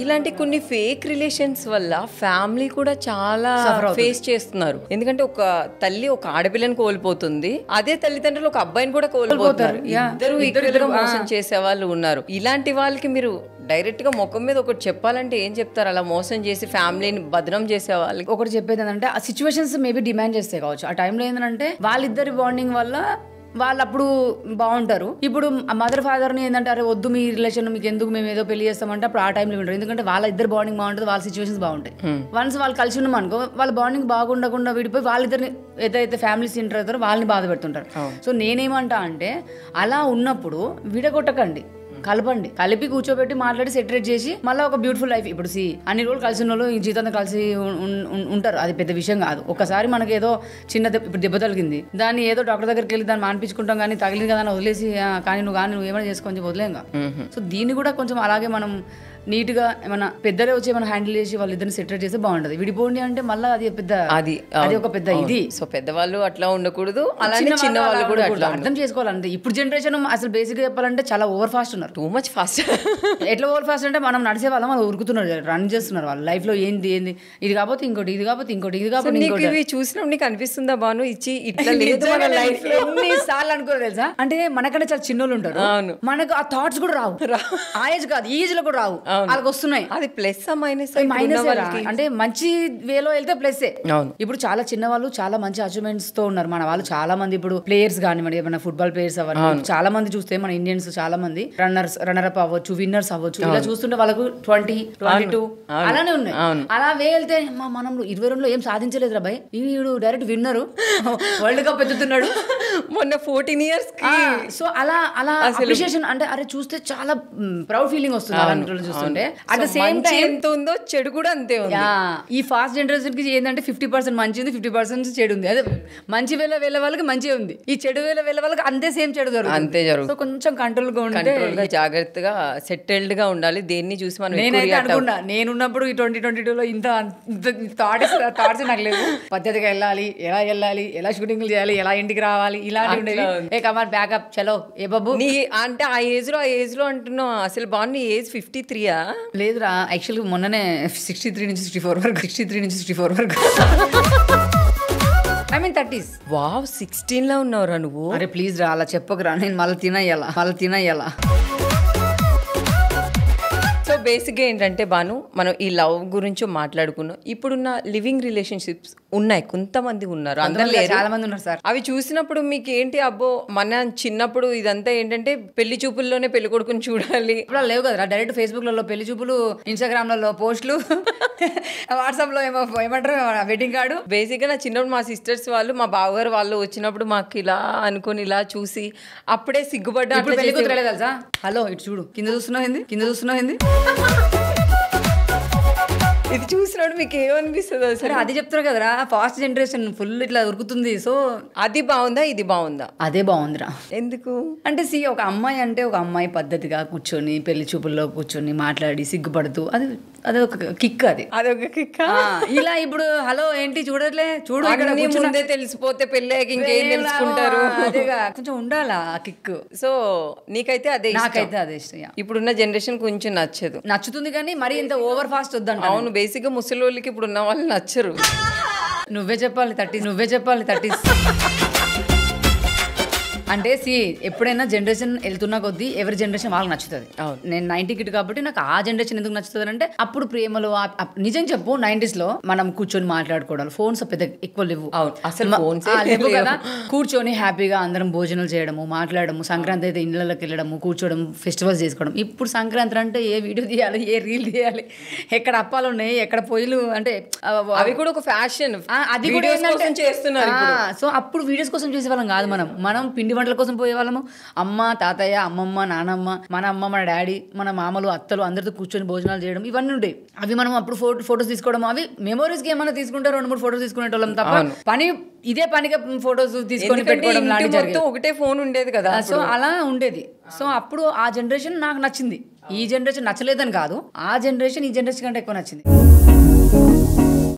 ఇలాంటి కొన్ని fake relations వల్ల ఫ్యామిలీ కూడా చాలా ఫేస్ చేస్తున్నారు. ఎందుకంటే ఒక తల్లి ఒక ఆడపిల్లని కోల్పోతుంది, అదే తల్లిదండ్రులు ఒక అబ్బాయిని కూడా కోల్పోతారు. ఇద్దరు మోసం చేసే వాళ్ళు ఉన్నారు. ఇలాంటి వాళ్ళకి మీరు డైరెక్ట్ గా ముఖం మీద ఒకటి చెప్పాలంటే ఏం చెప్తారు? అలా మోసం చేసి ఫ్యామిలీని బదనం చేసే వాళ్ళకి ఒకటి చెప్పేది ఏంటంటే ఆ సిచ్యువేషన్స్ మేబీ డిమాండ్ చేస్తే కావచ్చు. ఆ టైంలో ఏంటంటే వాళ్ళిద్దరి బాండింగ్ వల్ల వాళ్ళు అప్పుడు బాగుంటారు. ఇప్పుడు మదర్ ఫాదర్ ని ఏంటంటే అరే వద్దు మీ రిలేషన్ మీకు ఎందుకు మేము ఏదో పెళ్లి చేస్తామంటే అప్పుడు ఆ టైంలో వింటారు. ఎందుకంటే వాళ్ళ ఇద్దరు బాండింగ్ బాగుంటుంది, వాళ్ళ సిచ్యువేషన్స్ బాగుంటాయి. వన్స్ వాళ్ళు కలిసి ఉన్నాం అనుకో వాళ్ళ బాండింగ్ బాగుండకుండా విడిపోయి వాళ్ళిద్దరిని ఏదైతే ఫ్యామిలీస్ ఇంటర్ అవుతారో వాళ్ళని బాధ పెడుతుంటారు. సో నేనేమంటా అంటే అలా ఉన్నప్పుడు విడగొట్టకండి, కలపండి, కలిపి కూర్చోబెట్టి మాట్లాడి సెటరేట్ చేసి మళ్ళీ ఒక బ్యూటిఫుల్ లైఫ్. ఇప్పుడు అన్ని రోజులు కలిసి ఉన్న వాళ్ళు ఈ జీవితంతో కలిసి ఉంటారు, అది పెద్ద విషయం కాదు. ఒకసారి మనకి ఏదో చిన్న ఇప్పుడు దెబ్బ తగిలింది, దాన్ని ఏదో డాక్టర్ దగ్గరికి వెళ్ళి దాన్ని మానిపించుకుంటాం, కానీ తగిలింది కదా అని వదిలేసి కానీ నువ్వు ఏమైనా చేసుకొని వదిలేంగా. సో దీన్ని కూడా కొంచెం అలాగే మనం నీట్ గా ఏమైనా పెద్దలే వచ్చి ఏమైనా హ్యాండిల్ చేసి వాళ్ళిద్దరిని సెటరేట్ చేస్తే బాగుంటది. విడిపోండి అంటే మళ్ళీ అది పెద్ద అది ఒక పెద్ద ఇది. సో పెద్దవాళ్ళు అట్లా ఉండకూడదు, అలానే చిన్న వాళ్ళు కూడా అర్థం చేసుకోవాలంటే. ఇప్పుడు జనరేషన్ అసలు బేసిక్ గా చెప్పాలంటే చాలా ఓవర్ ఫాస్ట్ ఉన్నారు, టూ మచ్ ఫాస్ట్. ఎట్లా ఓవర్ ఫాస్ట్ అంటే మనం నడిచే వాళ్ళం వాళ్ళు ఉరుకుతున్నారు, రన్ చేస్తున్నారు వాళ్ళ లైఫ్ లో. ఏంది ఇది కాకపోతే ఇంకోటి, ఇది కాకపోతే ఇంకోటి, ఇది కాకపోతే ఇంకోటి. చూసినప్పుడు నీకు అనిపిస్తుందా బాను ఇచ్చి ఇట్లా లేదు లైఫ్ లో? ఎన్నిసార్లు అనుకోరు తెలుసా? అంటే మనకంటే చాలా చిన్నోళ్ళు ఉంటారు, మనకు ఆ థాట్స్ కూడా రావు. ఆ ఏజ్ కాదు, ఈ ఏజ్ లో కూడా రావు, వాళ్ళకి వస్తున్నాయి. అది ప్లస్ మైనస్ అంటే మంచి వేలో వెళ్తే ప్లస్. ఇప్పుడు చాలా చిన్న వాళ్ళు చాలా మంచి అచీవ్మెంట్స్ తో ఉన్నారు మన వాళ్ళు. చాలా మంది ఇప్పుడు ప్లేయర్స్ కానివ్వండి, ఏమైనా ఫుట్బాల్ ప్లేయర్స్ అవ్వండి, చాలా మంది చూస్తే మన ఇండియన్స్ చాలా మంది రన్నర్ అప్ అవ్వచ్చు, విన్నర్స్ అవ్వచ్చు. ఇలా చూస్తుంటే వాళ్ళకు 20, 22 అలానే ఉన్నాయి. అలా వెళ్తే మనం 22లో ఏం సాధించలేదురా భయ్, వీడు డైరెక్ట్ విన్నరు, వరల్డ్ కప్ ఎత్తుతున్నాడు మొన్న 14 years. సో అలా అప్రిషియేషన్ అంటే అరే చూస్తే చాలా ప్రౌడ్ ఫీలింగ్ వస్తుంది అలాంటి చూస్తుంటే. అట్ ద సేమ్ టైం ఎంత ఉందో చెడు కూడా అంతే ఉంది. ఈ ఫాస్ట్ జనరేషన్ కి ఏంటంటే 50% మంచి ఉంది, 50% చెడు ఉంది. అదే మంచి వెళ్ళే వాళ్ళకి మంచి ఉంది, ఈ చెడు వెళ్ళే వాళ్ళకి అంతే సేమ్ చెడు జరుగుతుంది. అంతే జరుగుతుంది. సో కొంచెం కంట్రోల్ గా ఉంటే, జాగ్రత్తగా సెటిల్డ్ గా ఉండాలి. దేన్ని చూసి మనం నేనైతే అనుకున్నా, నేనున్నప్పుడు ఈ 2022లో ఇంత థాట్స్ నాకు లేదు. పద్ధతిగా వెళ్ళాలి, ఎలా షూటింగ్లు చేయాలి, ఎలా ఇంటికి రావాలి, ఇలాంటి ఉండేవి. ఏ కమాన్ బ్యాకప్ చలో ఏ బాబు. నీ అంటే ఆ ఏజ్ లో అంటున్నావు అసలు బాగుంది. ఏజ్ 53 లేదురా, యాక్చువల్గా మొన్ననే 63 నుంచి 64 వరకు ఐ మీన్ 30s. వావ్, 16 లో ఉన్నావురా నువ్వు. అరే ప్లీజ్ రా అలా చెప్పకురా, నేను మళ్ళీ తినయ్యాలా. సో బేసిక్గా ఏంటంటే బాను, మనం ఈ లవ్ గురించి మాట్లాడుకున్నాం. ఇప్పుడున్న లివింగ్ రిలేషన్షిప్స్ ఉన్నాయి, కొంతమంది ఉన్నారు, అందరూ లేరు, చాలా మంది ఉన్నారు సార్. అవి చూసినప్పుడు మీకు ఏంటి, అబ్బో మన చిన్నప్పుడు ఇదంతా ఏంటంటే పెళ్లి చూపుల్లోనే పెళ్లి కొడుకుని చూడాలి, ఇప్పుడు లేవు కదా డైరెక్ట్ ఫేస్బుక్లలో పెళ్లి చూపులు, ఇన్స్టాగ్రామ్లలో పోస్టులు, వాట్సాప్లో ఏమంటారు వెడ్డింగ్ కార్డు. బేసిక్గా నా చిన్నప్పుడు మా సిస్టర్స్ వాళ్ళు, మా బావగారు వాళ్ళు వచ్చినప్పుడు మాకు ఇలా అనుకుని ఇలా చూసి అప్పుడే సిగ్గుపడ్డా. పెళ్లి కూతురు తెలుసా, హలో ఇటు చూడు, కింద చూస్తున్నావు ఏంది ఇది చూసినప్పుడు మీకు ఏమనిపిస్తుంది? సరే అది చెప్తారు కదరా, ఫాస్ట్ జనరేషన్ ఫుల్ ఇట్లా ఉరుకుతుంది. సో అది బాగుందా ఇది బాగుందా? అదే బాగుందిరా. ఎందుకు అంటే ఒక అమ్మాయి అంటే ఒక అమ్మాయి పద్ధతిగా కూర్చొని పెళ్లి చూపుల్లో కూర్చొని మాట్లాడి సిగ్గుపడుతూ అది ఒక కిక్, అదొక కిక్. ఇలా ఇప్పుడు హలో ఏంటి చూడట్లే, చూడు ముందే తెలిసిపోతే పెళ్ళాక ఇంకేం తెలుసుకుంటారు, అదేగా కొంచెం ఉండాలా ఆ కిక్. సో నీకైతే అదే, నాకైతే అదే ఇష్టం. ఇప్పుడున్న జనరేషన్ కొంచెం నచ్చుతుంది కానీ మరి ఇంత ఓవర్ ఫాస్ట్ వద్దంట. అవును, బేసిక్గా ముసలి వాళ్ళకి ఇప్పుడు ఉన్న వాళ్ళు నచ్చరు. నువ్వే చెప్పాలి 30s. అంటే ఎప్పుడైనా జనరేషన్ వెళ్తున్నా కొద్దీ ఎవరి జనరేషన్ వాళ్ళకి నచ్చుతుంది. నేను 90 కిట్ కాబట్టి నాకు ఆ జనరేషన్ ఎందుకు నచ్చుతుంది అంటే అప్పుడు ప్రేమలు నిజం చెప్పు 90s లో మనం కూర్చొని మాట్లాడుకోవడం, ఫోన్స్ పెద్ద ఎక్కువ లేవు అసలు, లేవు కదా. కూర్చొని హ్యాపీగా అందరం భోజనాలు చేయడము, మాట్లాడము, సంక్రాంతి అయితే ఇళ్ళకి వెళ్ళడము, కూర్చోవడం, ఫెస్టివల్స్ చేసుకోవడం. ఇప్పుడు సంక్రాంతి అంటే ఏ వీడియో తీయాలి, ఏ రీల్ తీయాలి, ఎక్కడ అప్పాలు ఉన్నాయి, ఎక్కడ పొయ్యిలు, అంటే అవి కూడా ఒక ఫ్యాషన్, అది కూడా చేస్తున్నారు. సో అప్పుడు వీడియోస్ కోసం చేసేవాళ్ళం కాదు, మనం పిండి వంటల కోసం పోయే వాళ్ళము. అమ్మ, తాతయ్య, అమ్మమ్మ, నానమ్మ, మన అమ్మ, మన డాడీ, మన మామలు, అత్తలు అందరితో కూర్చొని భోజనాలు చేయడం, ఇవన్నీ ఉంటాయి. అవి మనం అప్పుడు ఫోటోస్ తీసుకోవడం, అవి మెమోరీస్ కి ఏమైనా తీసుకుంటే 2-3 ఫోటోస్ తీసుకునేటోళ్ళం తప్ప ఇదే పనిగా ఫోటోస్ తీసుకొని పెట్టుకోవడం లాంటి ఒకటే ఫోన్ ఉండేది కదా. సో అలా ఉండేది. సో అప్పుడు ఆ జనరేషన్ నాకు నచ్చింది. ఈ జనరేషన్ నచ్చలేదని కాదు, ఆ జనరేషన్ ఈ జనరేషన్ కంటే ఎక్కువ నచ్చింది.